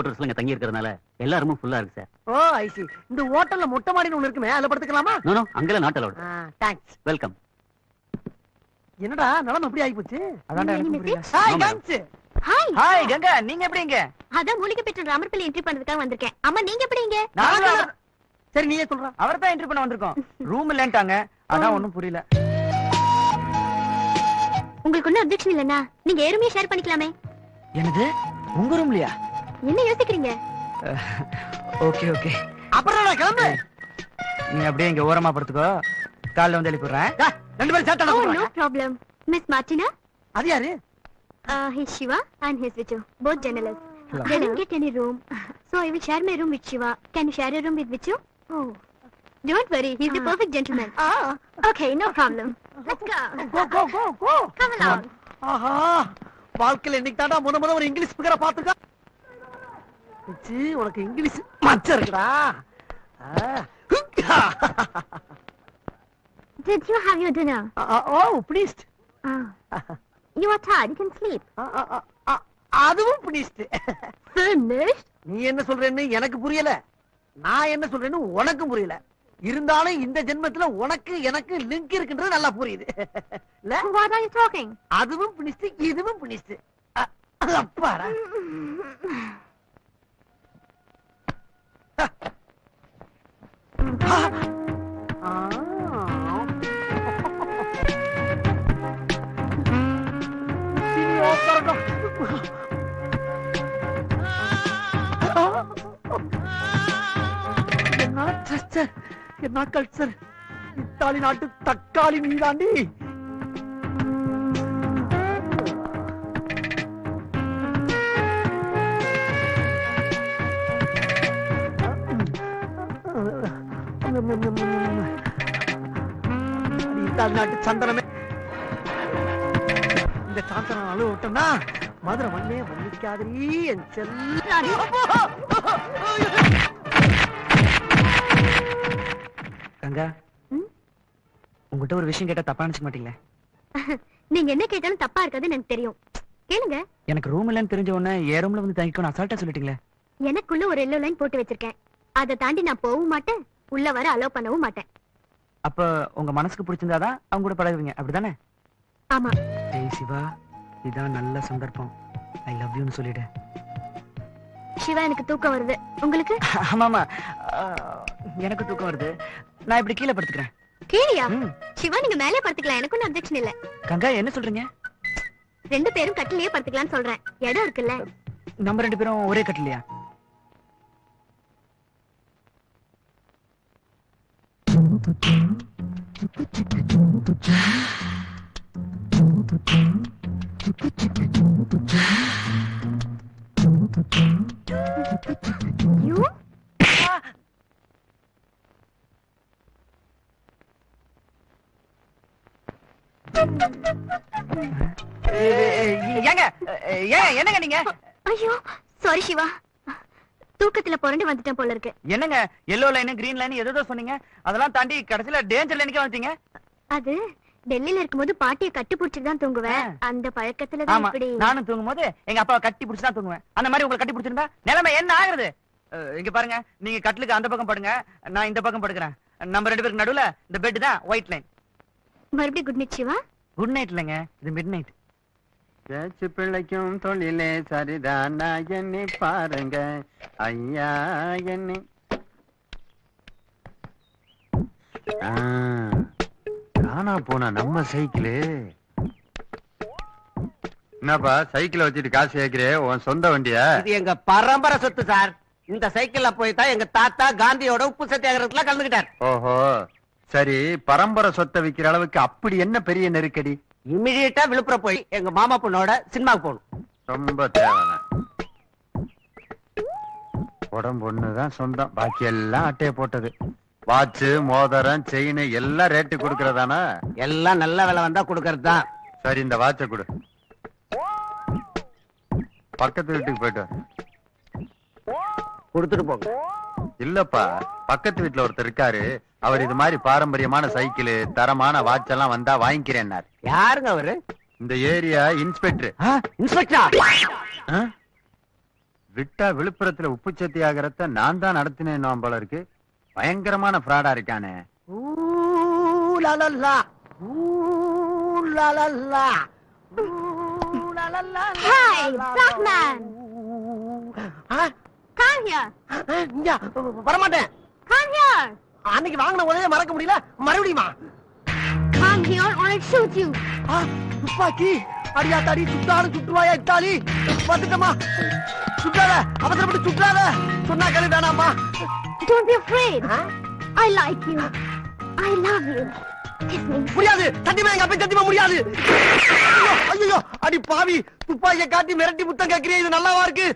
குவார்டர்ஸ்ல இங்க தங்கி இருக்கிறதுனால எல்லா ரூமும் ஃபுல்லா இருக்கு சார். ஓ ஐ சி. இந்த ஹோட்டல்ல மொட்டை மாடின்னு ஒண்ணு இருக்குமே, அதுல படுத்துக்கலாமா? நோ நோ, அங்கெல்லாம் நாட் அலௌட். தேங்க்ஸ். வெல்கம். என்னடா நிலைமை எப்படி ஆகி போச்சு? அதான்டா எனக்கு புரியல. ஹாய் No, கங்ஸ். ஹாய். ஹாய் கங்கா, நீங்க எப்படிங்க? அதான் மூலிகை பெற்ற அமர்பலி என்ட்ரி பண்றதுக்காக வந்திருக்கேன். அம்மா நீங்க எப்படிங்க? நானும் சரி நீயே சொல்றா. அவர் தான் என்ட்ரி பண்ண வந்திருக்கோம். ரூம் இல்லன்ட்டாங்க, அதான் ஒண்ணும் புரியல. உங்களுக்கு ஒன்னும் அப்ஜெக்ஷன் இல்லனா நீங்க ஏறுமே ஷேர் பண்ணிக்கலாமே. என்னது உங்க ரூம்லயா? என்ன யோசிக்கிறீங்க? ஓகே ஓகே, அப்புறம் நான் கிளம்பு. நீ அப்படியே இங்க ஓரமா படுத்துக்கோ, காலைல வந்து எழுப்பிடுறேன். ரெண்டு பேரும் சேட்டை Oh, no பண்ணுவாங்க. problem. Miss Martina, அது யாரு? he's Shiva and he's Vichu, both journalists. Hello. They didn't get any room, so I will share my room with Shiva. Can you share your room with Vichu? Oh, don't worry, he's the perfect gentleman. Okay, no problem. Let's go. Go go go go. Come along. ஆஹா, வாழ்க்கையில இன்னைக்கு தாண்டா முத ஒரு English ஸ்பீக்கரை பாத்துக்க. C, உனக்கு English மச்சம் இருக்குடா. Did you have your dinner? Oh, please. You are tired, you can sleep. அதுவும் please. Finished? நீ என்ன சொல்றேன்னு எனக்கு புரியல, நான் என்ன சொல்றேன்னு உனக்கும் புரியல. இருந்தாலும் இந்த ஜென்மத்துல உனக்கு எனக்கு லிங்க் இருக்குன்றது நல்லா புரியுது. இல்ல? What are you talking? அதுவும் பினிஸ்ட், இதுவும் பினிஸ்ட். அப்பாடா. என்ன கல்ச்சர், இத்தாலி நாட்டு தக்காளி மீதாண்டி. இத்தாலி நாட்டு சந்தனமே, இந்த சாந்தனம் அழுவ விட்டோம்னா மதுரை மண்ணே மன்னிக்காதீ என் செல்ல. கங்கா, உங்ககிட்ட ஒரு விஷயம் கேட்டா தப்பா நினைச்சுக்க மாட்டீங்களே? நீங்க என்ன கேட்டாலும் தப்பா இருக்காதுன்னு எனக்கு தெரியும். கேளுங்க. எனக்கு ரூம் இல்லன்னு தெரிஞ்ச உடனே என் ரூம்ல வந்து தங்கிக்கணும் அசால்ட்டா சொல்லிட்டீங்களே. எனக்குள்ள ஒரு எல்லோ லைன் போட்டு வச்சிருக்கேன், அதை தாண்டி நான் போகவும் மாட்டேன், உள்ள வர அலோவ் பண்ணவும் மாட்டேன். அப்ப உங்க மனசுக்கு பிடிச்சிருந்தாதான் அவங்க கூட பழகுவீங்க, அப்படிதானே? ஆமா. ஏய் சிவா, இதான் நல்ல சந்தர்ப்பம். ஐ லவ் யூன்னு சொல்லிடு. சிவா, எனக்கு தூக்கம் வருது. உங்களுக்கு? ஆமாமா, எனக்கு தூக்கம் வருது. நான் இப்படி கீழே படுத்துக்கிறேன். கீழியா? சிவா, நீங்க மேலே படுத்துக்கலாம், எனக்கு ஒன்னும் அப்ஜெக்ஷன் இல்ல. கங்கா, என்ன சொல்றீங்க? ரெண்டு பேரும் கட்டிலேயே படுத்துக்கலாம்னு சொல்றேன், இடம் இருக்குல்ல. நம்ம ரெண்டு பேரும் ஒரே கட்டிலையா? You? ஏங்க, என்னங்க நீங்க? ஐயோ, சாரி சிவா, தூக்கத்துல புரண்டு வந்துட்டேன் போல இருக்கு. என்னங்க எல்லோ லைன் கிரீன் லைன் ஏதோ சொன்னீங்க, அதெல்லாம் தாண்டி கடைசியில டேஞ்சர் லைனுக்கு வந்துட்டீங்க. அது டெல்லியில இருக்கும்போது பாட்டியை கட்டி புடிச்சிட்டு தான் தூங்குவேன், அந்த பழக்கத்துல தான் இப்படி. நானும் தூங்கும் போது எங்க அப்பாவை கட்டி புடிச்சு தான் தூங்குவேன். அந்த மாதிரி உங்களை கட்டி புடிச்சிருந்தா நிலைமை என்ன ஆகுறது? இங்க பாருங்க, நீங்க கட்டிலுக்கு அந்த பக்கம் படுங்க, நான் இந்த பக்கம் படுக்கிறேன். நம்ம ரெண்டு பேருக்கு நடுவுல இந்த பெட் தான் ஒயிட் லைன். மறுபடியும் good night Siva. Good night இல்லைங்க, இது மிட் நைட். பேச்சு பிள்ளைக்கும் தொழிலே சரிதானா என்னை பாருங்க ஐயா என்னை. காணா போனா நம்ம சைக்கிளு. என்னப்பா சைக்கிளை வச்சுட்டு காசு கேக்குறே, உன் சொந்த வண்டியா? இது எங்க பரம்பரை சொத்து சார். இந்த சைக்கிள்ல போய் தான் எங்க தாத்தா காந்தியோட உப்பு சத்தியாகிரகத்துல கலந்துகிட்டார். ஓஹோ, சரி. பரம்பரை சொத்தை விக்கிற அளவுக்கு அப்படி என்ன பெரிய நெருக்கடி? இமிடியேட்டா விழுப்புரம் போய் எங்க மாமா பொண்ணோட சினிமாவுக்கு போகணும். ரொம்ப தேவை. உடம்பு ஒண்ணுதான் சொந்தம், பாக்கி எல்லாம் அட்டையை போட்டது. வாட்சு மோதிரம் செயின் எல்லாம் ரேட்டு கொடுக்கறதானா? எல்லாம் நல்ல விலை வந்தா கொடுக்கறது தான். சரி, இந்த வாட்சை கொடு. பக்கத்து வீட்டுக்கு போயிட்டு கொடுத்துட்டு போங்க. இல்லப்பா, பக்கத்து வீட்டுல ஒருத்தர் இருக்காரு, அவர் இது மாதிரி பாரம்பரியமான சைக்கிள் தரமான வாட்ச் எல்லாம் வந்தா வாங்கிக்கிறேன்னாரு. யாருங்க அவரு? இந்த ஏரியா இன்ஸ்பெக்டர். இன்ஸ்பெக்டரா? விட்டா விழுப்புரத்துல உப்பு சத்தி ஆகிறத நான் தான் நடத்தினேன் போல இருக்கு. பயங்கரமான ஃப்ராடா இருக்கானே. ஊ லா லா லா. ஊ லா லா லா. ஊ லா லா லா. Hi, black man. Come here. இங்க வரமாட்டேன். Come here. அன்னைக்கு வாங்கின உதவியை மறக்க முடியல, மறுபடியுமா? Come here or I'll shoot you. துப்பாக்கி அடியா தாடி, சுட்டாலும் சுட்டுவாயா இத்தாலி. வந்துட்டமா, சுட்டாத, அவசரப்பட்டு சுட்டாத, சொன்னா கேளு வேணாமா. Don't be afraid. I like you. I love you. Kiss me. முடியாது, சத்தியமா எங்க அப்பா சத்தியமா முடியாது. ஐயோ அடி பாவி, துப்பாக்கியை காட்டி மிரட்டி முத்தம் கேட்கிறீங்க, இது நல்லாவா இருக்கு?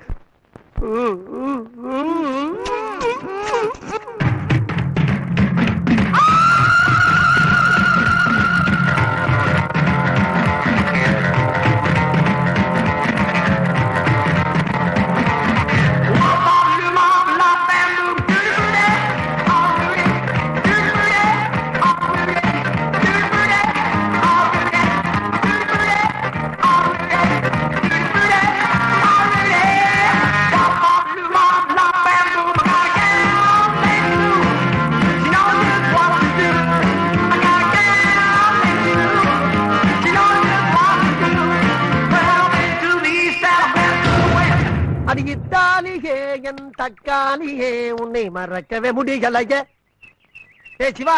தக்காளியே உன்னை மறக்கவே முடியலையே. ஏ சிவா,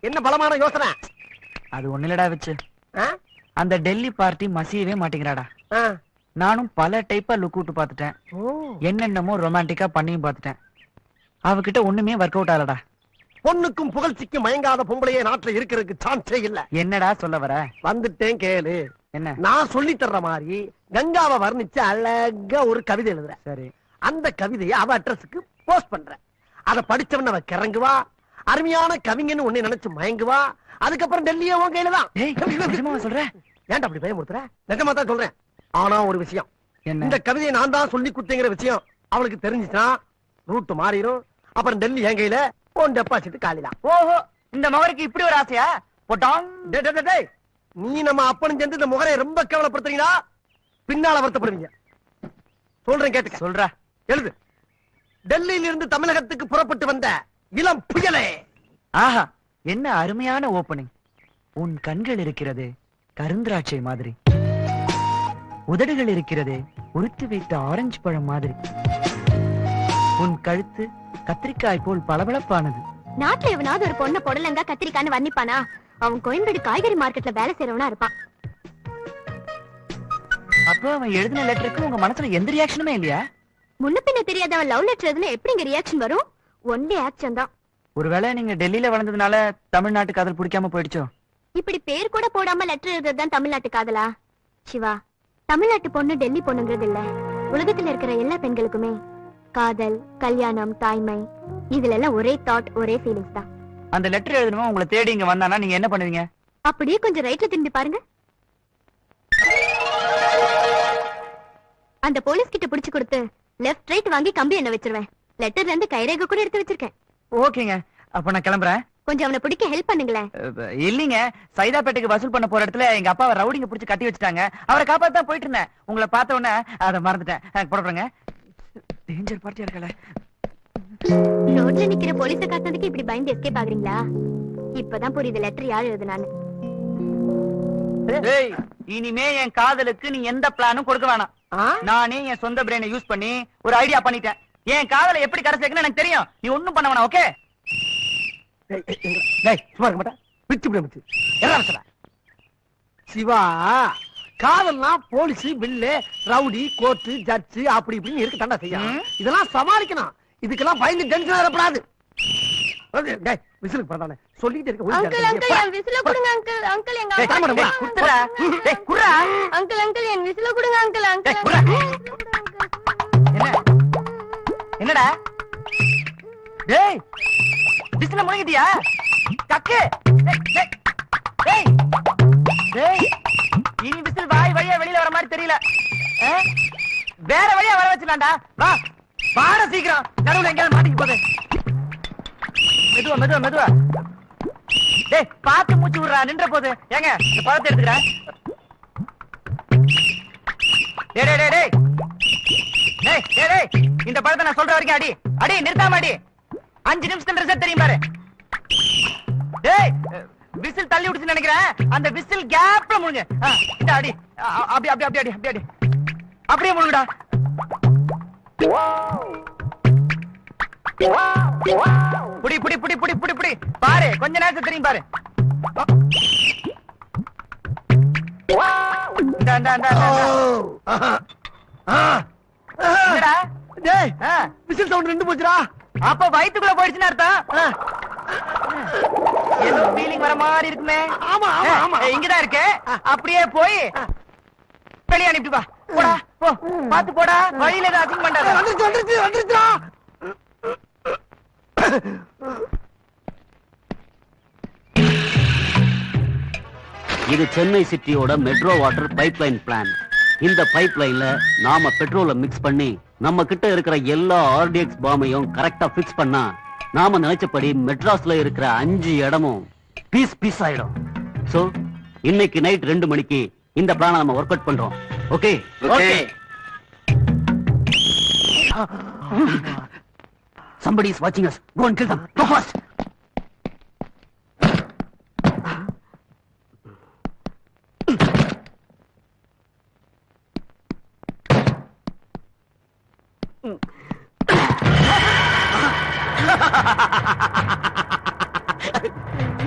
என்ன பலமான யோசனை? அது ஒண்ணுலடா வச்சு அந்த டெல்லி பார்ட்டி மசியவே மாட்டேங்கிறாடா. நானும் பல டைப்பா லுக் விட்டு பாத்துட்டேன், என்னென்னமோ ரொமான்டிக்கா பண்ணியும் பாத்துட்டேன். அவகிட்ட ஒண்ணுமே ஒர்க் அவுட் ஆகலடா. பொண்ணுக்கும் புகழ்ச்சிக்கும் மயங்காத பொம்பளையே நாட்டுல இருக்கிறதுக்கு சான்ஸே இல்ல. என்னடா சொல்ல வர? வந்துட்டேன் கேளு. என்ன? நான் சொல்லி தர்ற மாதிரி கங்காவை வர்ணிச்சு அழகா ஒரு கவிதை எழுதுற. சரி, அந்த கவிதையை அவ அட்ரஸுக்கு போஸ்ட் பண்ற. அத படிச்சவன அவ கிறங்குவா, அருமையான கவிஞன்னு உன்னை நினைச்சு மயங்குவா. அதுக்கப்புறம் டெல்லியே உன் கையில தான். சொல்ற? ஏன்டா அப்படி பயமுறுத்துற? நிஜமா தான் சொல்றேன். ஆனா ஒரு விஷயம், என்ன? இந்த கவிதையை நான் தான் சொல்லி குடுத்தேங்கிற விஷயம் அவளுக்கு தெரிஞ்சுச்சுன்னா ரூட் மாறிடும். அப்புறம் டெல்லி என் கையில, உன் டெபாசிட் காலிதான். ஓஹோ, இந்த மகருக்கு இப்படி ஒரு ஆசையா? போட்டோம். நீ நம்ம அப்பனும் சேர்ந்து இந்த முகரை ரொம்ப கேவலப்படுத்துறீங்களா? பின்னால வருத்தப்படுவீங்க. சொல்றேன் கேட்டுக்க. சொல்ற? எழுது. டெல்லியில இருந்து தமிழகத்துக்கு புறப்பட்டு வந்த இளம் புயலே. ஆஹா, என்ன அருமையான ஓபனிங். உன் கண்கள் இருக்கிறது கருந்திராட்சை மாதிரி, உதடுகள் இருக்கிறது உரித்து வைத்த ஆரஞ்சு பழம் மாதிரி, உன் கழுத்து கத்திரிக்காய் போல் பளபளப்பானது. நாட்டுல எவனாவது ஒரு பொண்ணை பொடலங்கா கத்திரிக்கான்னு வர்ணிப்பானா? அவன் கோயம்பேடு காய்கறி மார்க்கெட்ல வேலை செய்யறவனா இருப்பான். அப்போ அவன் எழுதின லெட்டருக்கு உங்க மனசுல எந்த ரியாக்ஷனுமே இல்லையா? முன்ன பின்ன தெரியாதவன் லவ் லெட்டர் எதுனா எப்படி இங்க ரியாக்ஷன் வரும்? ஒன்லி ஆக்ஷன் தான். ஒருவேளை நீங்க டெல்லியில வளர்ந்ததுனால தமிழ்நாட்டு காதல் பிடிக்காம போயிடுச்சோ? இப்படி பேர் கூட போடாம லெட்டர் எழுதுறதுதான் தமிழ்நாட்டு காதலா? சிவா, தமிழ்நாட்டு பொண்ணு டெல்லி பொண்ணுங்கிறது இல்ல. உலகத்துல இருக்கிற எல்லா பெண்களுக்குமே காதல், கல்யாணம், தாய்மை, இதுல எல்லாம் ஒரே தாட், ஒரே ஃபீலிங்ஸ் தான். அந்த லெட்டர் எழுதணும் உங்களை தேடி இங்க வந்தானா நீங்க என்ன பண்ணுவீங்க? அப்படியே கொஞ்சம் ரைட்ல திரும்பி பாருங்க. அந்த போலீஸ் கிட்ட பிடிச்சு கொடுத்து லெஃப்ட் ரைட் வாங்கி கம்பி என்ன வச்சிருவேன். லெட்டர்ல இருந்து கைரேகை கூட எடுத்து வச்சிருக்கேன். ஓகேங்க, அப்ப நான் கிளம்புறேன். கொஞ்சம் அவனை பிடிக்க ஹெல்ப் பண்ணுங்களேன். இல்லீங்க, சைதாப்பேட்டைக்கு வசூல் பண்ண போற இடத்துல எங்க அப்பாவை ரவுடிங்க பிடிச்சு கட்டி வச்சுட்டாங்க. அவரை காப்பாத்தான் போயிட்டு இருந்தேன். உங்களை பார்த்த உடனே அதை மறந்துட்டேன். புறப்படுறேங்க. டேஞ்சர் பார்ட்டியா இருக்கல. ரோட்ல நிக்கிற போலீஸ காத்ததுக்கு இப்படி பயந்து எஸ்கேப் ஆகுறீங்களா? இப்பதான் புரியுது லெட்டர் யார் எழுதுனான்னு. இனிமே என் காதலுக்கு நீ எந்த பிளானும் கொடுக்க வேணாம். நானே என் சொந்த பிரெயினை யூஸ் பண்ணி ஒரு ஐடியா பண்ணிட்டேன். என் காதலை எப்படி கரை சேர்க்கணும்னு எனக்கு தெரியும். நீ ஒண்ணும் பண்ண வேணாம். ஓகே? சும்மா இருக்க மாட்டா, பிச்சு பிடிச்சு எல்லாம் சிவா. காதல்னா police, bill, rowdy, court, judge அப்படி இப்படின்னு இருக்கு தாண்டா செய்யும். இதெல்லாம் சமாளிக்கணும். இதுக்கெல்லாம் பயந்து டென்ஷன் ஆகப்படாது. விசிலுக்கு பரவாயில்ல சொல்லிட்டு இருக்க. அங்கிள் அங்கிள் என் விசில கொடுங்க அங்கிள். அங்கிள் எங்க குடுறா. டேய் குடுறா. அங்கிள் அங்கிள் என் விசில கொடுங்க அங்கிள். அங்கிள் என்னடா? டேய் விசில முழுங்கிட்டியா? கக்கு. டேய் டேய், இனி விசில் வாய் வழியா வெளியில வர மாதிரி தெரியல. வேற வழியா வர வச்சிடலாம்டா. வா வாட சீக்கிரம். நடுவுல எங்கேயாவது மாட்டிக்கு போகுது. மெதுவா மெதுவா மெதுவா. டேய் பாத்து மூச்சு விடுறா, நின்ற போது. ஏங்க இந்த பழத்தை எடுத்துக்கிறேன். டேய் டேய் டேய் டேய் டேய் டேய் இந்த பழத்தை நான் சொல்ற வரைக்கும் அடி அடி நிறுத்தாம அடி 5 நிமிஷத்துல ரிசல்ட் தெரியும் பாரு டேய் விசில் தள்ளி விடுச்சுன்னு நினைக்கிறேன் அந்த விசில் கேப்ல முழுங்க இந்த அடி அப்படி அப்படி அப்படி அடி அப்படி அடி அப்படியே முழுங்கடா புடி புடி புடி புடி புடி புடி பாரு கொஞ்ச நேரத்துல தெரியும் பாரு இந்தா, இந்தா, இந்தா, இந்தா. என்னடா? டேய் ஆ, விசில் சவுண்ட் நின்னு போச்சுடா. அப்ப வயித்துக்குள்ள போயிடுச்சுன்னு அர்த்தம் ஏதோ ஃபீலிங் வர மாதிரி இருக்குமே ஆமா ஆமா ஆமா இங்கதான் இருக்கு அப்படியே போய் வெளியே அனுப்பிட்டு வா போடா போ பாத்து போடா வழியில ஏதாவது அசிங்கம் பண்ணாத வந்துருச்சு வந்துருச்சு வந்துருச்சுடா. இது சென்னை சிட்டியோட மெட்ரோ வாட்டர் பைப்லைன் பிளான். இந்த பைப்லைன்ல நாம பெட்ரோலை மிக்ஸ் பண்ணி நம்ம கிட்ட இருக்கிற எல்லா ஆர்டிஎக்ஸ் பாமையும் கரெக்டா பிக்ஸ் பண்ணா நாம நினைச்சபடி மெட்ராஸ்ல இருக்கிற 5 இடமும் பீஸ் பீஸ் ஆயிடும். சோ இன்னைக்கு நைட் 2 மணிக்கு இந்த பிளானை நம்ம ஒர்க் அவுட் பண்றோம். Okay okay. Somebody is watching us. Go and kill them. Go fast.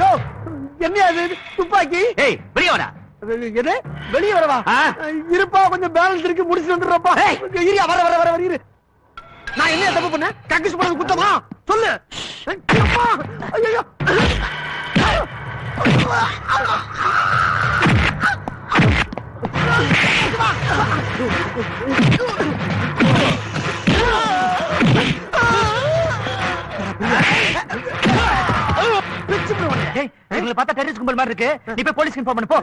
யோ, என்ன அது துப்பாக்கி? ஏய் வெளிய வாடா. எது வெளியே வரவா? இருப்பா கொஞ்சம் பேலன்ஸ் இருக்கு முடிச்சு வந்துடுறப்பா. இரியா வர வர வர வர இரு. நான் என்ன தப்பு பண்ணேன்? கக்கிஸ் போனது குத்தமா? சொல்லு. அம்மா, ஐயோ. எங்களை பார்த்தா டெரரிஸ்ட் கும்பல் மாதிரி இருக்கு நீ போய் போலீஸ்க்கு இன்ஃபார்ம் பண்ணு போ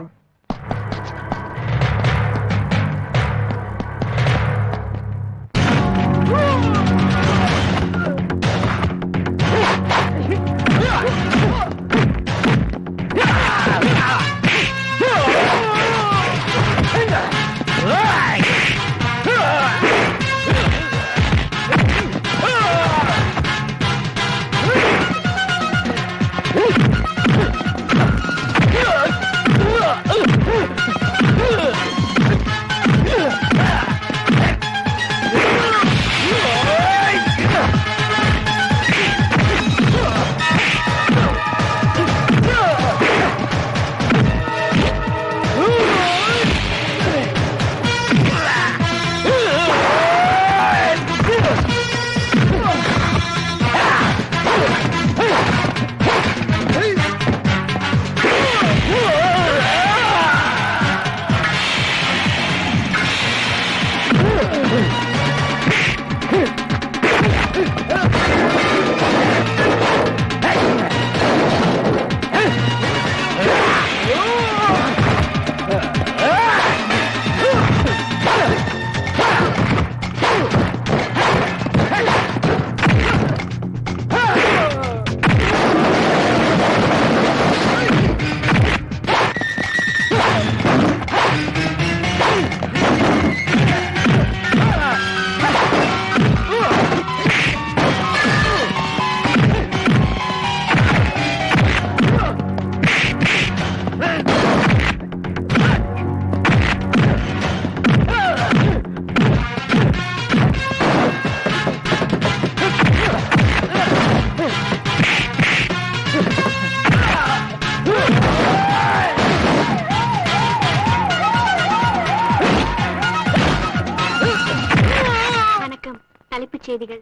செய்திகள்.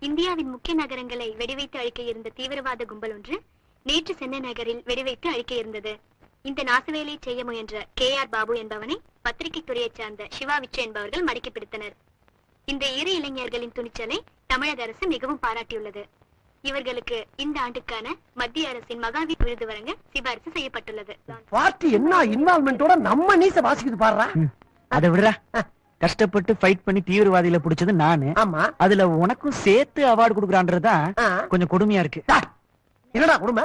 இந்தியாவின் முக்கிய நகரங்களை வெடிவைத்து அழிக்க இருந்த தீவிரவாத கும்பல் ஒன்று நேற்று சென்னை நகரில் வெடிவைத்து அழிக்க இருந்தது. இந்த நாசவேலையை செய்ய முயன்ற KR பாபு என்பவனை பத்திரிகை துறையைச் சார்ந்த சிவா விச்சு என்பவர்கள் மடக்கி பிடித்தனர். இந்த 2 இளைஞர்களின் துணிச்சலை தமிழக அரசு மிகவும் பாராட்டியுள்ளது. இவர்களுக்கு இந்த ஆண்டுக்கான மத்திய அரசின் மகாவீர் விருது வழங்க சிபாரிசு செய்யப்பட்டுள்ளது. பார்ட்டி என்ன இன்வால்மெண்டோட நம்ம நீச வாசிக்குது பாருடா. அதை விடுறா, கஷ்டப்பட்டு ஃபைட் பண்ணி தீவிரவாதிகளை பிடிச்சது நானு. ஆமா, அதுல உனக்கும் சேர்த்து அவார்டு கொடுக்குறான்றதுதான் கொஞ்சம் கொடுமையா இருக்கு. என்னடா கொடுமை?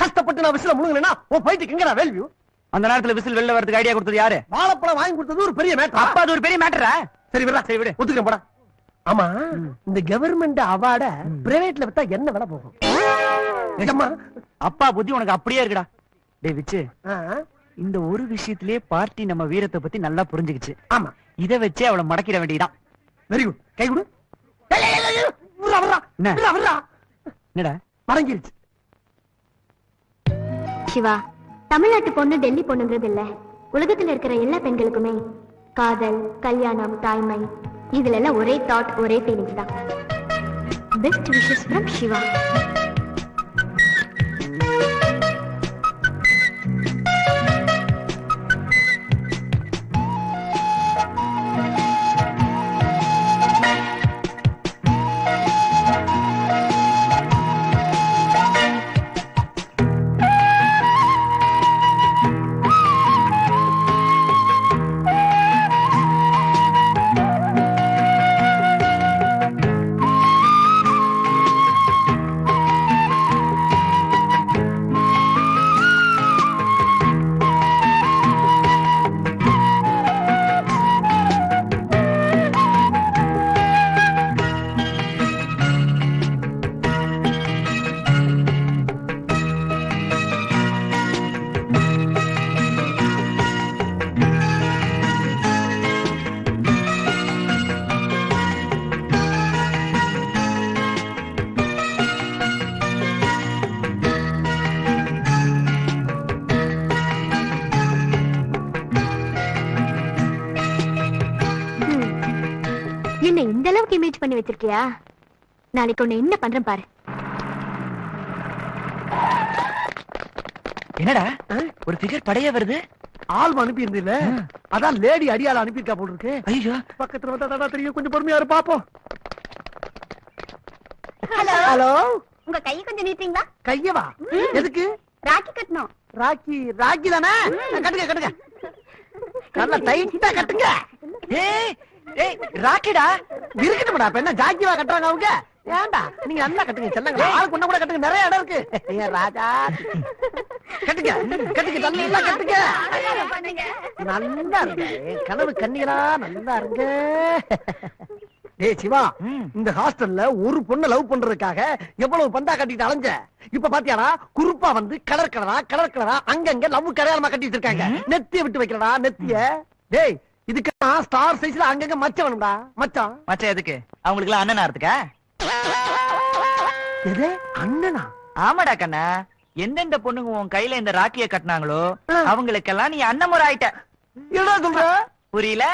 கஷ்டப்பட்டு நான் விசில முழுங்கலனா உன் ஃபைட்டுக்கு எங்கடா வேல்யூ? அந்த நேரத்துல விசில் வெளில வரதுக்கு ஐடியா கொடுத்தது யாரு? வாழைப்பழம் வாங்கி கொடுத்தது ஒரு பெரிய மேட்டர். அப்பா அது ஒரு பெரிய மேட்டரா? சரி விடுறா, சரி விடு, ஒத்துக்கிறேன் போடா. ஆமா இந்த கவர்மெண்ட் அவார்ட பிரைவேட்ல வித்தா என்ன விலை போகும்? நிஜமா? அப்பா புத்தி உனக்கு அப்படியே இருக்குடா. டேய் விச்சு, ஆ, இந்த ஒரு விஷயத்திலே பார்ட்டி நம்ம வீரத்தை பத்தி நல்லா புரிஞ்சுக்கிச்சு. ஆமா, இத வச்சே அவளை மடக்கிட வேண்டியதான். Very good. கை கொடு. ஏய், ஏய், ஏய், ஏய், விட்றா, விட்றா. என்ன? விட்றா, விட்றா. என்னடா? மடங்கிருச்சு. சிவா, தமிழ்நாட்டு பொண்ணு டெல்லி பொண்ணுங்கிறது இல்ல. உலகத்துல இருக்கிற எல்லா பெண்களுக்குமே காதல், கல்யாணம், தாய்மை இதுல எல்லாம் ஒரே தாட், ஒரே ஃபீலிங்ஸ் தான். Best wishes from Siva. என்ன இந்த அளவுக்கு இமேஜ் பண்ணி வச்சிருக்கியா? நாளைக்கு உன்னை என்ன பண்றேன் பாரு. என்னடா ஒரு ஃபிகர் படைய வருது? ஆல்பம் அனுப்பி இருந்தில்ல, அதான் லேடி அடியால அனுப்பியிருக்கா போல இருக்கு. ஐயோ, பக்கத்துல வந்தா தெரியும். கொஞ்சம் பொறுமையா இரு, பாப்போம். ஹலோ, ஹலோ, உங்க கையை கொஞ்சம் நீட்டுறீங்களா? கையவா? எதுக்கு? ராக்கி கட்டணும். ராக்கி? ராக்கி தானே? கட்டுங்க கட்டுங்க, நல்லா டைட்டா கட்டுங்க. ஏய் ஏய் ராக்கிடா. இருக்கட்டும்டா, இப்ப என்ன ஜாக்கிவா கட்டுறாங்க அவங்க? ஏன்டா நீங்க நல்லா கட்டுங்க, செல்லங்க. ஆளுக்கு ஒண்ணு கூட கட்டுங்க, நிறைய இடம் இருக்கு. ஏன் ராஜா, கட்டுங்க கட்டுங்க, நல்லா கட்டுங்க. நல்லா இருங்க, கனவு கண்ணிகளா நல்லா இருங்க. ஏய் சிவா, இந்த ஹாஸ்டல்ல ஒரு பொண்ணு லவ் பண்றதுக்காக எவ்வளவு பந்தா கட்டிட்டு அலைஞ்ச. இப்ப பாத்தியாடா, குறுப்பா வந்து கலர் கலரா கலர் கலரா அங்கங்க லவ் கடையாளமா கட்டிட்டு இருக்காங்க. நெத்திய விட்டு வைக்கிறடா, நெத்திய. டேய், இதுக்கு ஸ்டார் சைஸ்ல அங்கங்க மச்சம் வேணும்டா. மச்சான் மச்சான் எதுக்கு? அவங்களுக்கு எல்லாம் அண்ணனா இருக்கா? எது அண்ணனா? ஆமாடா கண்ணா, எந்தெந்த பொண்ணுங்க உன் கையில இந்த ராக்கிய கட்டினாங்களோ அவங்களுக்கெல்லாம் நீ அண்ணன் முறை ஆயிட்ட. என்ன சொல்ற? புரியல?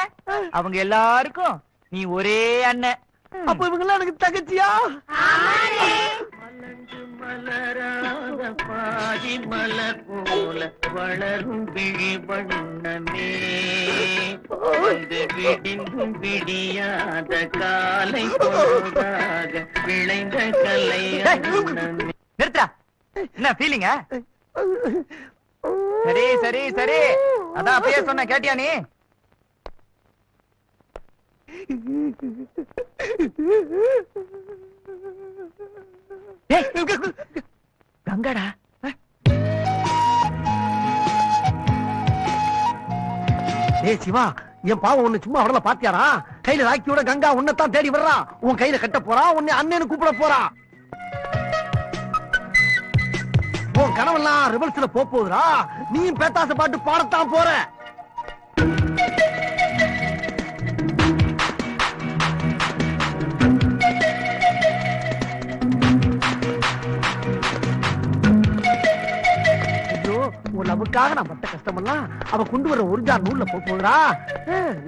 அவங்க எல்லாருக்கும் நீ ஒரே அண்ணன். அப்ப இவங்க எல்லாம் எனக்கு தங்கச்சியா? மலராத பாதி மலர் போல வளரும் விழி வண்ணமே, விடிந்தும் விடியாத காலை பொழுதாக விளைந்த கலை அண்ணமே. நிறுத்தா. என்ன ஃபீலிங்க? சரி சரி சரி, அதான் அப்பயே சொன்ன, கேட்டியா நீ? கங்காடா. ஏய் சிவா, என் பாவம் ஒண்ணு சும்மா அவடல பாத்தியாரா? கையில ராக்கியோட கங்கா உன்னைத்தான் தேடி வர்றா. உன் கையில கட்ட போறா, உன்னை அண்ணன்னு கூப்பிட போறா. உன் கனவெல்லாம் ரிவர்ஸ்ல போகுதுடா. நீயும் பேத்தாச பாட்டு பாடத்தான் போற. லவ்வுக்காக நான் பட்ட கஷ்டமெல்லாம் அவ கொண்டு வர ஒரு ஜார் நூல்ல போகுதுடா.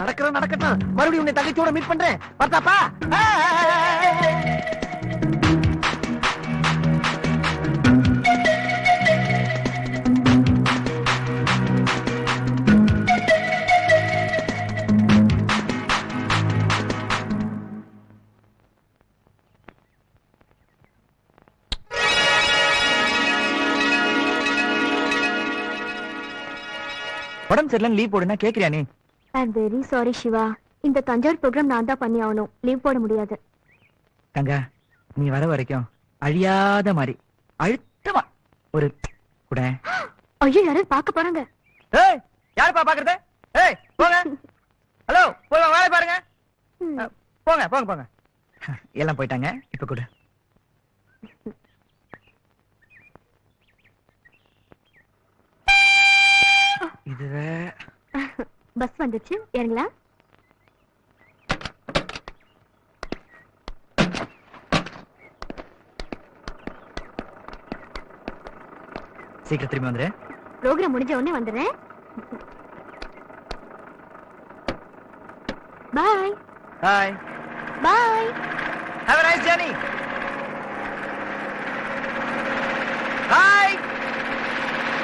நடக்கட்டும், மறுபடியும் உன்னை தங்கச்சியோட மீட் பண்றேன். பார்த்தாப்பா. உடம்பு சரியில்லை, லீவ் போடுனா கேக்குறியா நீ? ஐம் வெரி சாரி சிவா, இந்த தஞ்சாவூர் ப்ரோக்ராம் நான் தான் பண்ணி ஆகணும். லீவ் போட முடியாது. கங்கா, நீ வர வரைக்கும் அழியாத மாதிரி அழுத்தமா ஒரு கூட. ஐயோ, யாரும் பார்க்க போறாங்க. ஏய், யாருப்பா பாக்குறது? ஏய், போங்க. ஹலோ, போய் வேலை பாருங்க. போங்க போங்க போங்க. எல்லாம் போயிட்டாங்க. இப்ப கொடு. இது பஸ் வந்துச்சு, இறங்களா? சீக்கிரம் திரும்பி வந்துரு. ப்ரோக்ராம் முடிஞ்ச உடனே வந்துடுறேன். பாய். பாய். பாய். Have a nice journey. Bye.